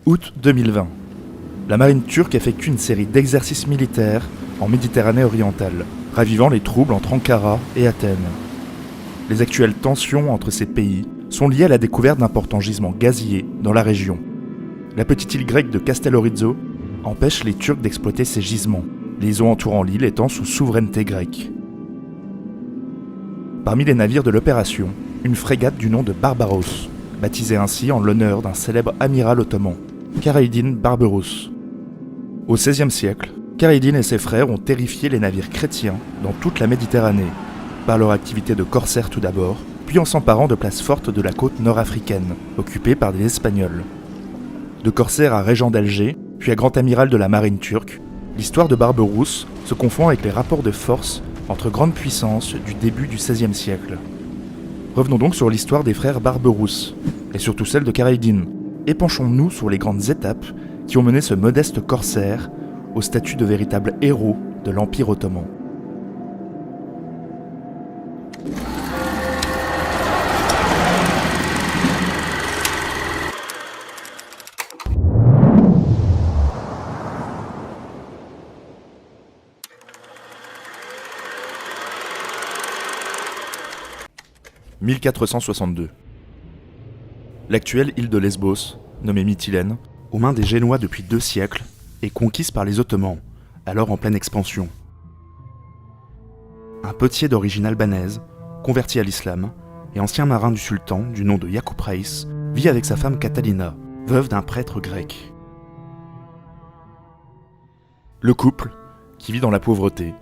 Août 2020. La marine turque effectue une série d'exercices militaires en Méditerranée orientale, ravivant les troubles entre Ankara et Athènes. Les actuelles tensions entre ces pays sont liées à la découverte d'importants gisements gaziers dans la région. La petite île grecque de Castellorizo empêche les Turcs d'exploiter ces gisements, les eaux entourant l'île étant sous souveraineté grecque. Parmi les navires de l'opération, une frégate du nom de Barbaros, baptisée ainsi en l'honneur d'un célèbre amiral ottoman, Karaydin Barberousse. Au XVIe siècle, Karaydin et ses frères ont terrifié les navires chrétiens dans toute la Méditerranée, par leur activité de corsaires tout d'abord, puis en s'emparant de places fortes de la côte nord-africaine, occupée par des Espagnols. De corsaire à régent d'Alger, puis à grand amiral de la marine turque, l'histoire de Barberousse se confond avec les rapports de force entre grandes puissances du début du XVIe siècle. Revenons donc sur l'histoire des frères Barberousse, et surtout celle de Karaydin, et penchons-nous sur les grandes étapes qui ont mené ce modeste corsaire au statut de véritable héros de l'Empire ottoman. « 1462. L'actuelle île de Lesbos, nommée Mytilène, aux mains des Génois depuis 2 siècles, est conquise par les Ottomans, alors en pleine expansion. Un potier d'origine albanaise, converti à l'islam, et ancien marin du sultan du nom de Yakup Reis, vit avec sa femme Catalina, veuve d'un prêtre grec. Le couple, qui vit dans la pauvreté,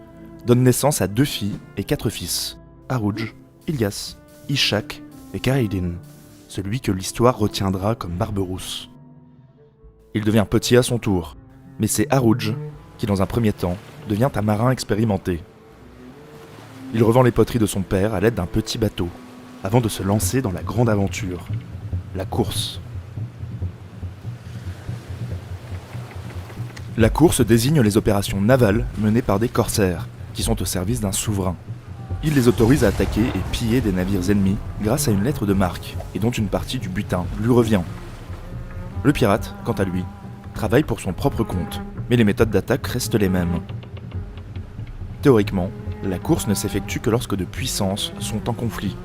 donne naissance à 2 filles et 4 fils, Harouj, Ilyas, Ishak et Karaydin, celui que l'histoire retiendra comme Barberousse. Il devient potier à son tour, mais c'est Harouj qui, dans un premier temps, devient un marin expérimenté. Il revend les poteries de son père à l'aide d'un petit bateau, avant de se lancer dans la grande aventure, la course. La course désigne les opérations navales menées par des corsaires, qui sont au service d'un souverain. Il les autorise à attaquer et piller des navires ennemis grâce à une lettre de marque, et dont une partie du butin lui revient. Le pirate, quant à lui, travaille pour son propre compte, mais les méthodes d'attaque restent les mêmes. Théoriquement, la course ne s'effectue que lorsque de puissances sont en conflit.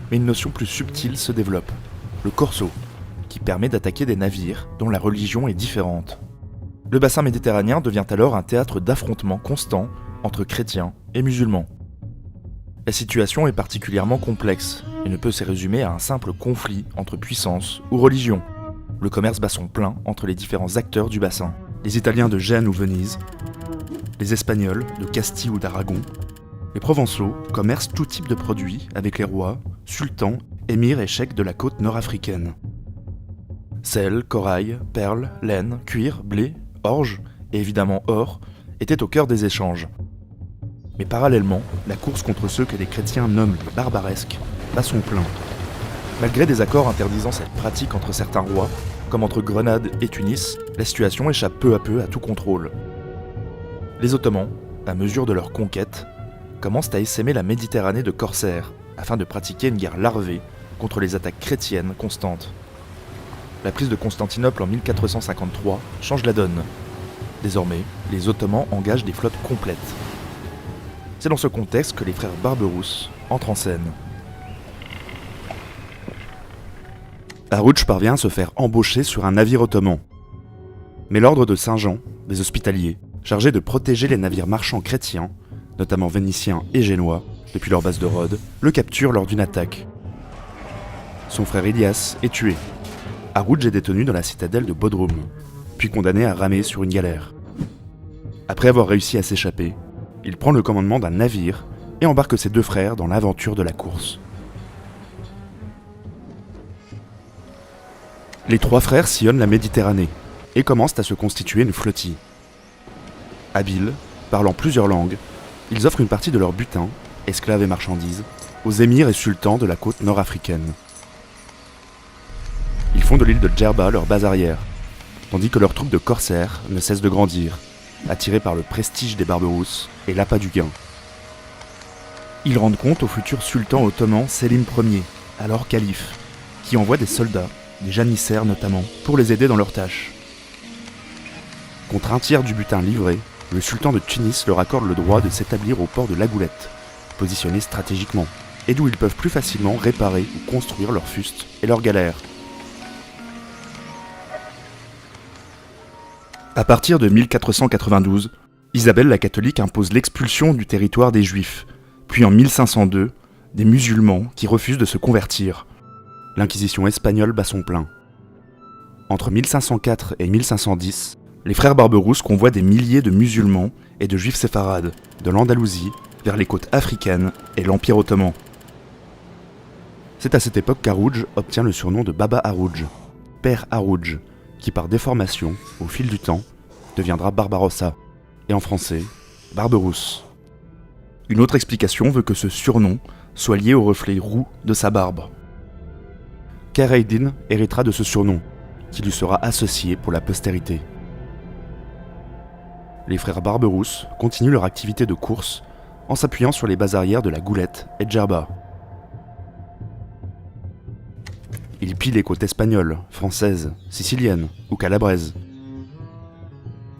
Mais une notion plus subtile se développe, le corso, qui permet d'attaquer des navires dont la religion est différente. Le bassin méditerranéen devient alors un théâtre d'affrontements constants entre chrétiens et musulmans. La situation est particulièrement complexe et ne peut se résumer à un simple conflit entre puissances ou religions. Le commerce bat son plein entre les différents acteurs du bassin. Les Italiens de Gênes ou Venise, les Espagnols de Castille ou d'Aragon, les Provençaux commercent tout type de produits avec les rois, sultans, émirs et cheikhs de la côte nord-africaine. Sel, corail, perles, laine, cuir, blé, orge et évidemment or étaient au cœur des échanges. Mais parallèlement, la course contre ceux que les chrétiens nomment les barbaresques bat son plein. Malgré des accords interdisant cette pratique entre certains rois, comme entre Grenade et Tunis, la situation échappe peu à peu à tout contrôle. Les Ottomans, à mesure de leur conquête, commencent à essaimer la Méditerranée de corsaires, afin de pratiquer une guerre larvée contre les attaques chrétiennes constantes. La prise de Constantinople en 1453 change la donne. Désormais, les Ottomans engagent des flottes complètes. C'est dans ce contexte que les frères Barberousse entrent en scène. Harouj parvient à se faire embaucher sur un navire ottoman. Mais l'ordre de Saint-Jean, des Hospitaliers, chargé de protéger les navires marchands chrétiens, notamment vénitiens et génois, depuis leur base de Rhodes, le capture lors d'une attaque. Son frère Ilyas est tué. Harouj est détenu dans la citadelle de Bodrum, puis condamné à ramer sur une galère. Après avoir réussi à s'échapper, il prend le commandement d'un navire et embarque ses 2 frères dans l'aventure de la course. Les 3 frères sillonnent la Méditerranée et commencent à se constituer une flottille. Habiles, parlant plusieurs langues, ils offrent une partie de leur butin, esclaves et marchandises, aux émirs et sultans de la côte nord-africaine. Ils font de l'île de Djerba leur base arrière, tandis que leurs troupes de corsaires ne cessent de grandir, attirés par le prestige des Barberousse et l'appât du gain. Ils rendent compte au futur sultan ottoman Selim Ier, alors calife, qui envoie des soldats des janissaires notamment, pour les aider dans leurs tâches. Contre un tiers du butin livré, le sultan de Tunis leur accorde le droit de s'établir au port de La Goulette, positionné stratégiquement, et d'où ils peuvent plus facilement réparer ou construire leurs fustes et leurs galères. À partir de 1492, Isabelle la catholique impose l'expulsion du territoire des Juifs, puis en 1502, des musulmans qui refusent de se convertir. L'Inquisition espagnole bat son plein. Entre 1504 et 1510, les frères Barberousse convoient des milliers de musulmans et de juifs séfarades de l'Andalousie vers les côtes africaines et l'Empire ottoman. C'est à cette époque qu'Harouj obtient le surnom de Baba Harouj, père Harouj, qui par déformation, au fil du temps, deviendra Barbarossa, et en français, Barberousse. Une autre explication veut que ce surnom soit lié au reflet roux de sa barbe. Kheyr ed-Din héritera de ce surnom, qui lui sera associé pour la postérité. Les frères Barberousse continuent leur activité de course en s'appuyant sur les bases arrières de la Goulette et Djerba. Ils pillent les côtes espagnoles, françaises, siciliennes ou calabraises.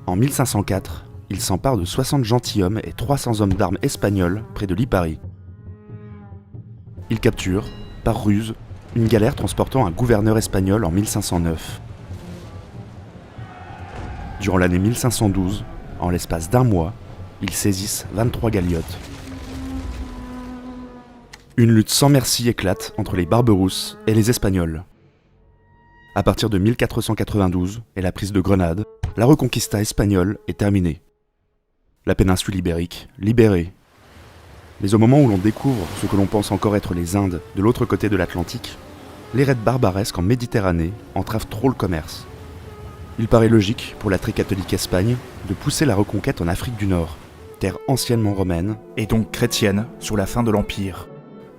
En 1504, ils s'emparent de 60 gentilshommes et 300 hommes d'armes espagnols près de Lipari. Ils capturent, par ruse, une galère transportant un gouverneur espagnol en 1509. Durant l'année 1512, en l'espace d'un mois, ils saisissent 23 galiotes. Une lutte sans merci éclate entre les Barberousse et les Espagnols. À partir de 1492 et la prise de Grenade, la reconquista espagnole est terminée. La péninsule ibérique, libérée. Mais au moment où l'on découvre ce que l'on pense encore être les Indes de l'autre côté de l'Atlantique, les raids barbaresques en Méditerranée entravent trop le commerce. Il paraît logique pour la très catholique Espagne de pousser la reconquête en Afrique du Nord, terre anciennement romaine et donc chrétienne sur la fin de l'Empire.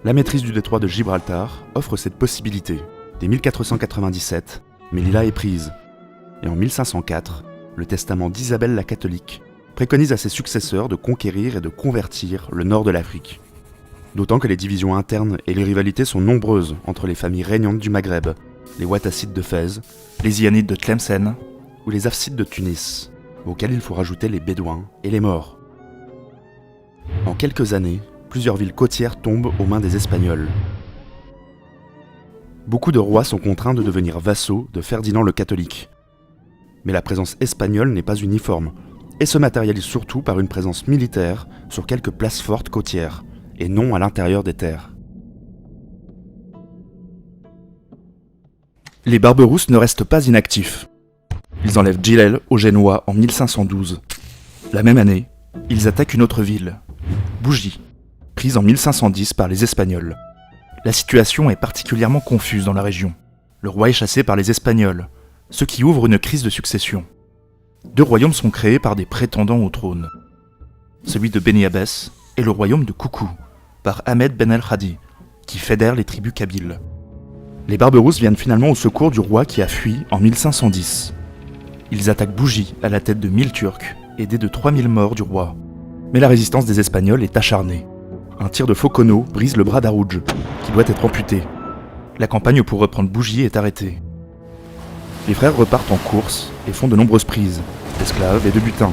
La maîtrise du détroit de Gibraltar offre cette possibilité. Dès 1497, Melilla est prise. Et en 1504, le testament d'Isabelle la catholique préconise à ses successeurs de conquérir et de convertir le nord de l'Afrique. D'autant que les divisions internes et les rivalités sont nombreuses entre les familles régnantes du Maghreb, les Ouattacides de Fès, les Ianides de Tlemcen ou les Hafsides de Tunis, auxquels il faut rajouter les Bédouins et les Maures. En quelques années, plusieurs villes côtières tombent aux mains des Espagnols. Beaucoup de rois sont contraints de devenir vassaux de Ferdinand le Catholique. Mais la présence espagnole n'est pas uniforme, et se matérialise surtout par une présence militaire sur quelques places fortes côtières, et non à l'intérieur des terres. Les Barberousse ne restent pas inactifs. Ils enlèvent Djilel aux Génois en 1512. La même année, ils attaquent une autre ville, Bougie, prise en 1510 par les Espagnols. La situation est particulièrement confuse dans la région. Le roi est chassé par les Espagnols, ce qui ouvre une crise de succession. Deux royaumes sont créés par des prétendants au trône. Celui de Beni Abbès et le royaume de Koukou, par Ahmed Ben el-Hadi, qui fédère les tribus kabyles. Les Barberousse viennent finalement au secours du roi qui a fui en 1510. Ils attaquent Bougie à la tête de 1000 Turcs, aidés de 3000 morts du roi. Mais la résistance des Espagnols est acharnée. Un tir de Focono brise le bras d'Harouj, qui doit être amputé. La campagne pour reprendre Bougie est arrêtée. Les frères repartent en course et font de nombreuses prises, d'esclaves et de butin.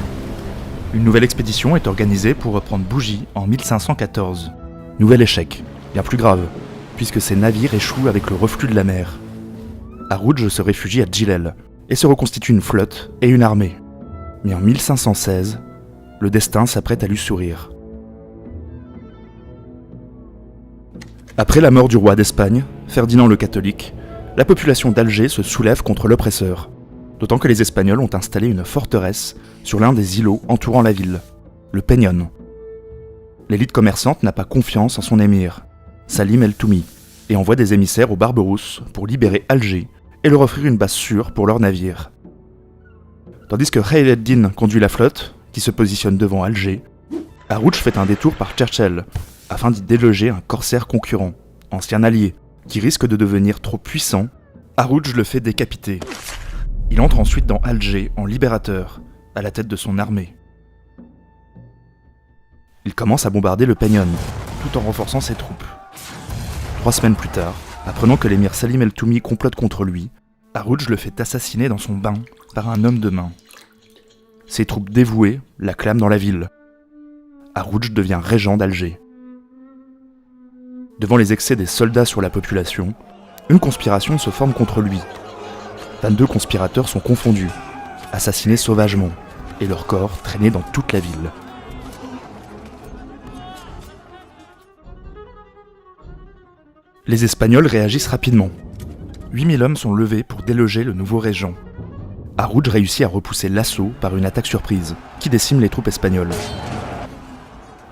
Une nouvelle expédition est organisée pour reprendre Bougie en 1514. Nouvel échec, bien plus grave, puisque ces navires échouent avec le reflux de la mer. Harouj se réfugie à Djilel et se reconstitue une flotte et une armée. Mais en 1516, le destin s'apprête à lui sourire. Après la mort du roi d'Espagne, Ferdinand le Catholique, la population d'Alger se soulève contre l'oppresseur, d'autant que les Espagnols ont installé une forteresse sur l'un des îlots entourant la ville, le Peñón. L'élite commerçante n'a pas confiance en son émir, Salim el-Toumi, et envoie des émissaires aux Barberousse pour libérer Alger et leur offrir une base sûre pour leurs navires. Tandis que Kheyr ed-Din conduit la flotte, qui se positionne devant Alger, Harouj fait un détour par Tcherchel, afin d'y déloger un corsaire concurrent, ancien allié, qui risque de devenir trop puissant. Harouj le fait décapiter. Il entre ensuite dans Alger en libérateur, à la tête de son armée. Il commence à bombarder le Peñón, tout en renforçant ses troupes. 3 semaines plus tard, Apprenant que l'émir Salim el-Toumi complote contre lui, Harouj le fait assassiner dans son bain par un homme de main. Ses troupes dévouées l'acclament dans la ville. Harouj devient régent d'Alger. Devant les excès des soldats sur la population, une conspiration se forme contre lui. 22 conspirateurs sont confondus, assassinés sauvagement, et leurs corps traînés dans toute la ville. Les Espagnols réagissent rapidement. 8000 hommes sont levés pour déloger le nouveau régent. Harouj réussit à repousser l'assaut par une attaque surprise, qui décime les troupes espagnoles.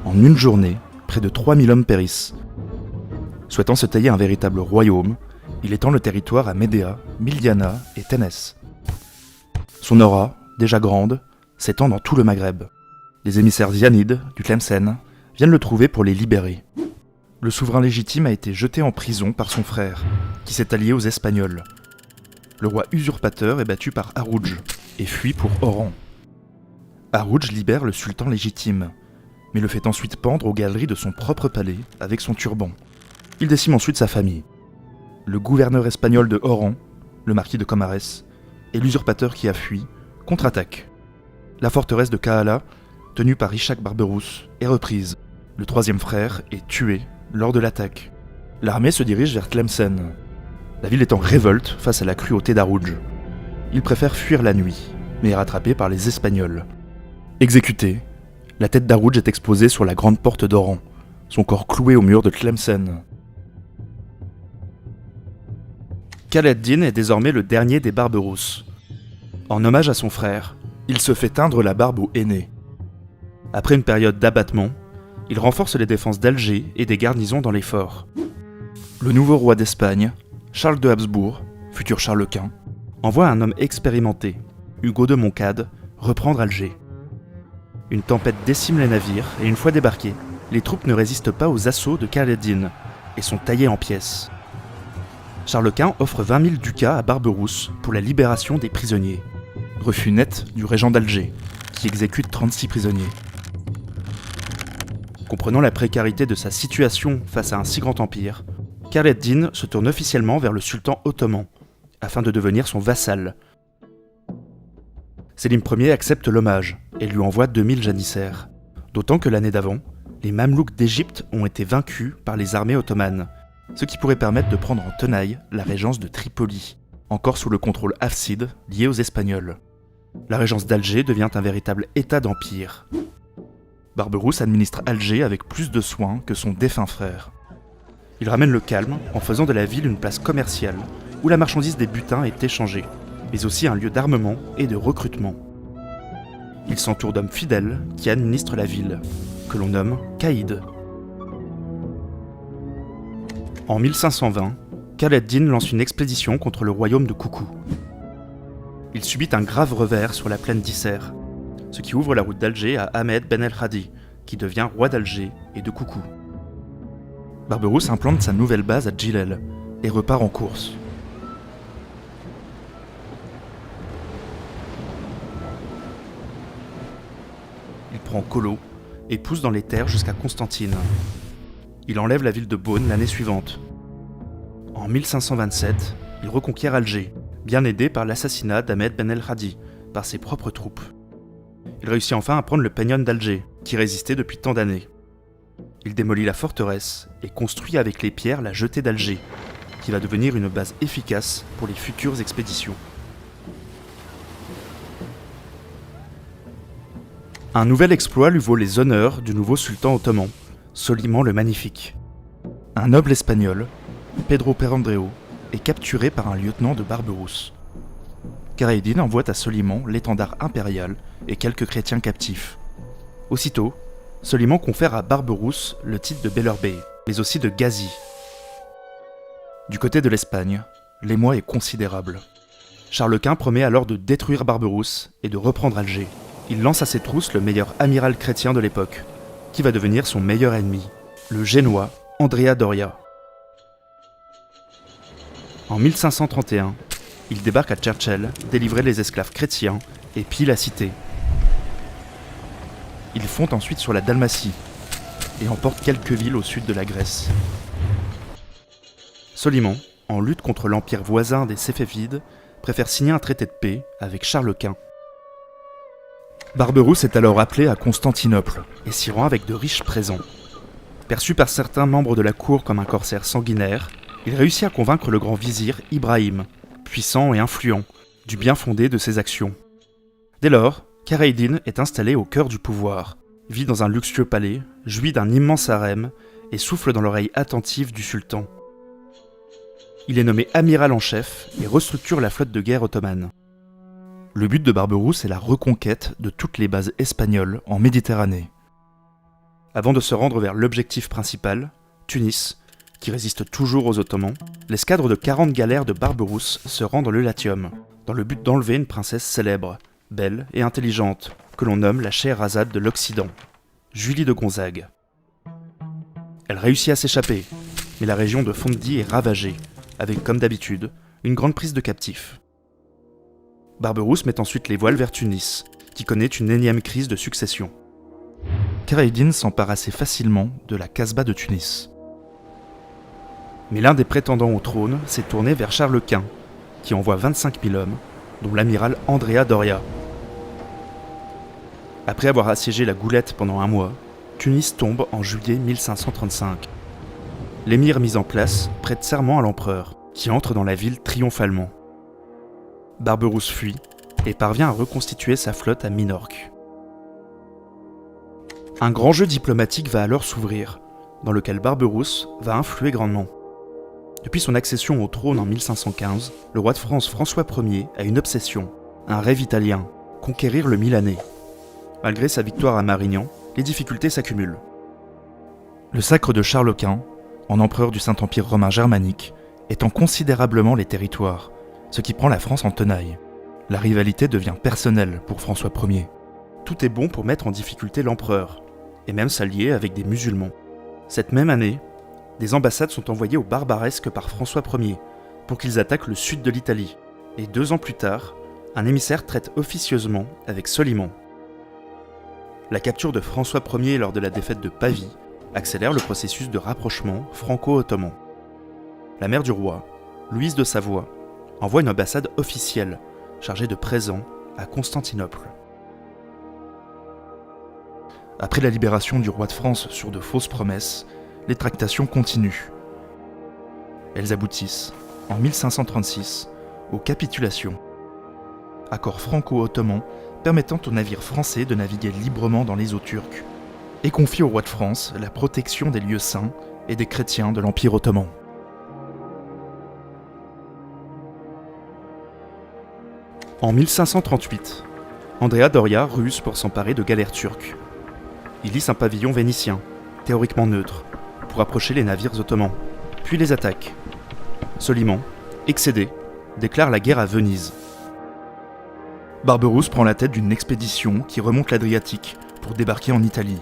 En une journée, près de 3000 hommes périssent. Souhaitant se tailler un véritable royaume, il étend le territoire à Médéa, Miliana et Ténès. Son aura, déjà grande, s'étend dans tout le Maghreb. Les émissaires zianides du Tlemcen viennent le trouver pour les libérer. Le souverain légitime a été jeté en prison par son frère, qui s'est allié aux Espagnols. Le roi usurpateur est battu par Harouj et fuit pour Oran. Harouj libère le sultan légitime, mais le fait ensuite pendre aux galeries de son propre palais avec son turban. Il décime ensuite sa famille. Le gouverneur espagnol de Oran, le marquis de Comares, et l'usurpateur qui a fui, contre-attaquent. La forteresse de Kahala, tenue par Ishaq Barberousse, est reprise. Le troisième frère est tué lors de l'attaque. L'armée se dirige vers Tlemcen. La ville est en révolte face à la cruauté d'Harouj. Il préfère fuir la nuit, mais est rattrapé par les Espagnols. Exécuté, la tête d'Harouj est exposée sur la grande porte d'Oran, son corps cloué au mur de Tlemcen. Khaleddin est désormais le dernier des Barberousse. En hommage à son frère, il se fait teindre la barbe au henné. Après une période d'abattement, il renforce les défenses d'Alger et des garnisons dans les forts. Le nouveau roi d'Espagne, Charles de Habsbourg, futur Charles Quint, envoie un homme expérimenté, Hugo de Montcade, reprendre Alger. Une tempête décime les navires et une fois débarqués, les troupes ne résistent pas aux assauts de Khaleddin et sont taillées en pièces. Charles Quint offre 20 000 ducats à Barberousse pour la libération des prisonniers. Refus net du régent d'Alger, qui exécute 36 prisonniers. Comprenant la précarité de sa situation face à un si grand empire, Khaleddin se tourne officiellement vers le sultan ottoman, afin de devenir son vassal. Sélim Ier accepte l'hommage et lui envoie 2000 janissaires, d'autant que l'année d'avant, les Mamelouks d'Égypte ont été vaincus par les armées ottomanes, ce qui pourrait permettre de prendre en tenaille la régence de Tripoli, encore sous le contrôle hafside lié aux Espagnols. La régence d'Alger devient un véritable état d'empire. Barberousse administre Alger avec plus de soin que son défunt frère. Il ramène le calme en faisant de la ville une place commerciale où la marchandise des butins est échangée, mais aussi un lieu d'armement et de recrutement. Il s'entoure d'hommes fidèles qui administrent la ville, que l'on nomme caïds. En 1520, Khaleddin lance une expédition contre le royaume de Koukou. Il subit un grave revers sur la plaine d'Isser, ce qui ouvre la route d'Alger à Ahmed Ben el-Hadi, qui devient roi d'Alger et de Koukou. Barberousse implante sa nouvelle base à Djilel et repart en course. Il prend Kolo et pousse dans les terres jusqu'à Constantine. Il enlève la ville de Beaune l'année suivante. En 1527, il reconquiert Alger, bien aidé par l'assassinat d'Ahmed Ben el-Hadi par ses propres troupes. Il réussit enfin à prendre le Peñón d'Alger, qui résistait depuis tant d'années. Il démolit la forteresse et construit avec les pierres la jetée d'Alger, qui va devenir une base efficace pour les futures expéditions. Un nouvel exploit lui vaut les honneurs du nouveau sultan ottoman, Soliman le Magnifique. Un noble espagnol, Pedro Perandreo, est capturé par un lieutenant de Barberousse. Khaleddin envoie à Soliman l'étendard impérial et quelques chrétiens captifs. Aussitôt, Soliman confère à Barberousse le titre de Bellerbey, mais aussi de Ghazi. Du côté de l'Espagne, l'émoi est considérable. Charles Quint promet alors de détruire Barberousse et de reprendre Alger. Il lance à ses trousses le meilleur amiral chrétien de l'époque, qui va devenir son meilleur ennemi, le Génois Andrea Doria. En 1531, il débarque à Churchill, délivrer les esclaves chrétiens et pille la cité. Il fonde ensuite sur la Dalmatie et emporte quelques villes au sud de la Grèce. Soliman, en lutte contre l'empire voisin des Séfévides, préfère signer un traité de paix avec Charles Quint. Barberousse est alors appelé à Constantinople et s'y rend avec de riches présents. Perçu par certains membres de la cour comme un corsaire sanguinaire, il réussit à convaincre le grand vizir Ibrahim, puissant et influent, du bien fondé de ses actions. Dès lors, Khâr-ed-Dîn est installé au cœur du pouvoir, vit dans un luxueux palais, jouit d'un immense harem et souffle dans l'oreille attentive du sultan. Il est nommé amiral en chef et restructure la flotte de guerre ottomane. Le but de Barberousse est la reconquête de toutes les bases espagnoles en Méditerranée. Avant de se rendre vers l'objectif principal, Tunis, qui résiste toujours aux Ottomans, l'escadre de 40 galères de Barberousse se rend dans le Latium, dans le but d'enlever une princesse célèbre, belle et intelligente, que l'on nomme la Scheherazade de l'Occident, Julie de Gonzague. Elle réussit à s'échapper, mais la région de Fondi est ravagée, avec, comme d'habitude, une grande prise de captifs. Barberousse met ensuite les voiles vers Tunis, qui connaît une énième crise de succession. Khâr-ed-Dîn s'empare assez facilement de la Casbah de Tunis. Mais l'un des prétendants au trône s'est tourné vers Charles Quint, qui envoie 25 000 hommes, dont l'amiral Andrea Doria. Après avoir assiégé la Goulette pendant un mois, Tunis tombe en juillet 1535. L'émir mis en place prête serment à l'empereur, qui entre dans la ville triomphalement. Barberousse fuit et parvient à reconstituer sa flotte à Minorque. Un grand jeu diplomatique va alors s'ouvrir, dans lequel Barberousse va influer grandement. Depuis son accession au trône en 1515, le roi de France François Ier a une obsession, un rêve italien, conquérir le Milanais. Malgré sa victoire à Marignan, les difficultés s'accumulent. Le sacre de Charles Quint, en empereur du Saint-Empire romain germanique, étend considérablement les territoires, ce qui prend la France en tenaille. La rivalité devient personnelle pour François Ier. Tout est bon pour mettre en difficulté l'empereur, et même s'allier avec des musulmans. Cette même année, des ambassades sont envoyées au barbaresque par François Ier, pour qu'ils attaquent le sud de l'Italie, et 2 ans plus tard, un émissaire traite officieusement avec Soliman. La capture de François Ier lors de la défaite de Pavie accélère le processus de rapprochement franco-ottoman. La mère du roi, Louise de Savoie, envoie une ambassade officielle, chargée de présents, à Constantinople. Après la libération du roi de France sur de fausses promesses, les tractations continuent. Elles aboutissent, en 1536, aux capitulations. Accord franco-ottoman permettant aux navires français de naviguer librement dans les eaux turques, et confie au roi de France la protection des lieux saints et des chrétiens de l'Empire ottoman. En 1538, Andrea Doria ruse pour s'emparer de galères turques. Il hisse un pavillon vénitien, théoriquement neutre, pour approcher les navires ottomans, puis les attaque. Soliman, excédé, déclare la guerre à Venise. Barberousse prend la tête d'une expédition qui remonte l'Adriatique pour débarquer en Italie.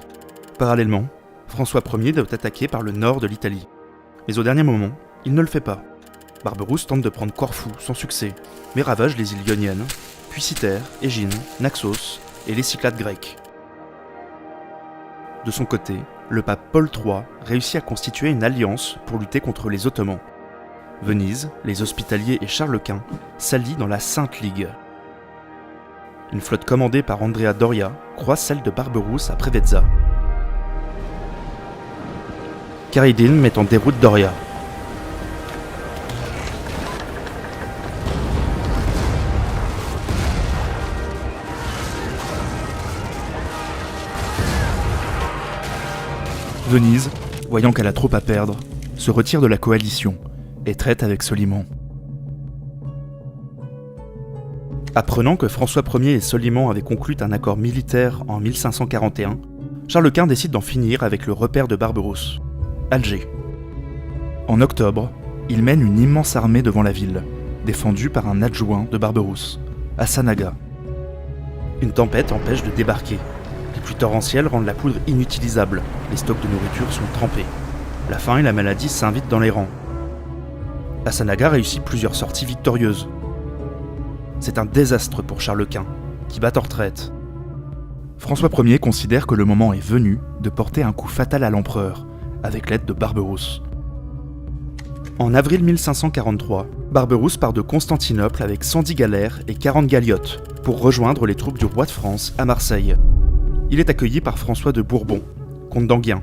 Parallèlement, François Ier doit attaquer par le nord de l'Italie. Mais au dernier moment, il ne le fait pas. Barberousse tente de prendre Corfou sans succès, mais ravage les îles Ioniennes, puis Cythère, Égine, Naxos et les Cyclades grecques. De son côté, le pape Paul III réussit à constituer une alliance pour lutter contre les Ottomans. Venise, les Hospitaliers et Charles Quint s'allient dans la Sainte Ligue. Une flotte commandée par Andrea Doria croise celle de Barberousse à Preveza. Khâr-ed-Dîn met en déroute Doria. Venise, voyant qu'elle a trop à perdre, se retire de la coalition et traite avec Soliman. Apprenant que François Ier et Soliman avaient conclu un accord militaire en 1541, Charles Quint décide d'en finir avec le repère de Barberousse, Alger. En octobre, il mène une immense armée devant la ville, défendue par un adjoint de Barberousse, Hassan Aga. Une tempête empêche de débarquer. Les pluies torrentielles rendent la poudre inutilisable, les stocks de nourriture sont trempés. La faim et la maladie s'invitent dans les rangs. Hassan Aga réussit plusieurs sorties victorieuses. C'est un désastre pour Charles Quint, qui bat en retraite. François Ier considère que le moment est venu de porter un coup fatal à l'empereur, avec l'aide de Barberousse. En avril 1543, Barberousse part de Constantinople avec 110 galères et 40 galiotes pour rejoindre les troupes du roi de France à Marseille. Il est accueilli par François de Bourbon, comte d'Enghien.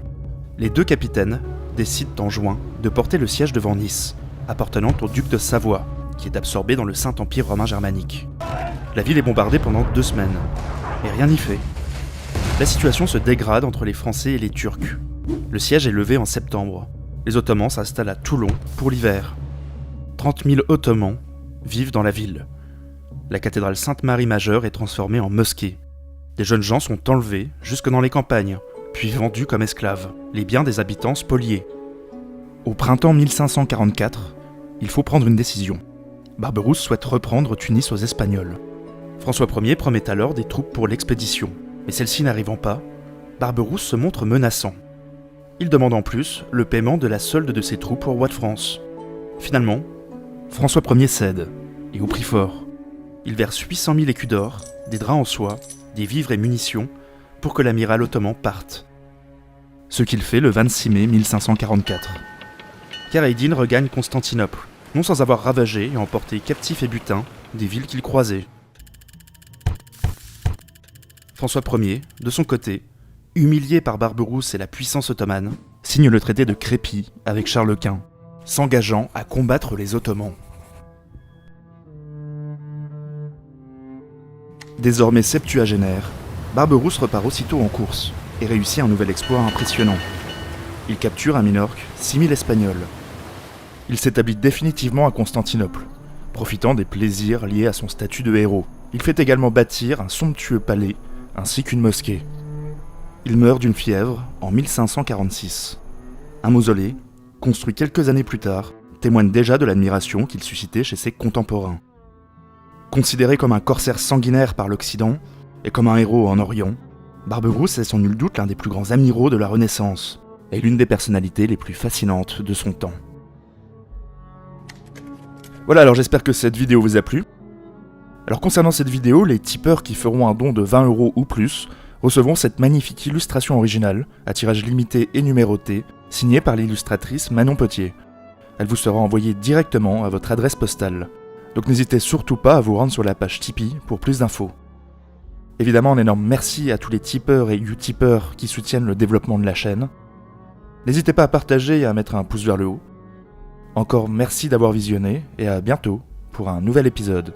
Les deux capitaines décident en juin de porter le siège devant Nice, appartenant au duc de Savoie, qui est absorbé dans le Saint-Empire romain germanique. La ville est bombardée pendant 2 semaines, et rien n'y fait. La situation se dégrade entre les Français et les Turcs. Le siège est levé en septembre. Les Ottomans s'installent à Toulon pour l'hiver. 30 000 Ottomans vivent dans la ville. La cathédrale Sainte-Marie majeure est transformée en mosquée. Des jeunes gens sont enlevés jusque dans les campagnes, puis vendus comme esclaves, les biens des habitants spoliés. Au printemps 1544, il faut prendre une décision. Barberousse souhaite reprendre Tunis aux Espagnols. François Ier promet alors des troupes pour l'expédition, mais celles-ci n'arrivant pas, Barberousse se montre menaçant. Il demande en plus le paiement de la solde de ses troupes au roi de France. Finalement, François Ier cède, et au prix fort. Il verse 800 000 écus d'or, des draps en soie, des vivres et munitions, pour que l'amiral ottoman parte. Ce qu'il fait le 26 mai 1544. Kharaïddine regagne Constantinople, non sans avoir ravagé et emporté captifs et butins des villes qu'il croisait. François Ier, de son côté, humilié par Barberousse et la puissance ottomane, signe le traité de Crépy avec Charles Quint, s'engageant à combattre les Ottomans. Désormais septuagénaire, Barberousse repart aussitôt en course et réussit un nouvel exploit impressionnant. Il capture à Minorque 6000 Espagnols. Il s'établit définitivement à Constantinople, profitant des plaisirs liés à son statut de héros. Il fait également bâtir un somptueux palais ainsi qu'une mosquée. Il meurt d'une fièvre en 1546. Un mausolée, construit quelques années plus tard, témoigne déjà de l'admiration qu'il suscitait chez ses contemporains. Considéré comme un corsaire sanguinaire par l'Occident et comme un héros en Orient, Barberousse est sans nul doute l'un des plus grands amiraux de la Renaissance et l'une des personnalités les plus fascinantes de son temps. Voilà, alors j'espère que cette vidéo vous a plu. Alors concernant cette vidéo, les tipeurs qui feront un don de 20 € ou plus recevront cette magnifique illustration originale, à tirage limité et numéroté, signée par l'illustratrice Manon Potier. Elle vous sera envoyée directement à votre adresse postale. Donc n'hésitez surtout pas à vous rendre sur la page Tipeee pour plus d'infos. Évidemment, un énorme merci à tous les tipeurs et utipeurs qui soutiennent le développement de la chaîne. N'hésitez pas à partager et à mettre un pouce vers le haut. Encore merci d'avoir visionné et à bientôt pour un nouvel épisode.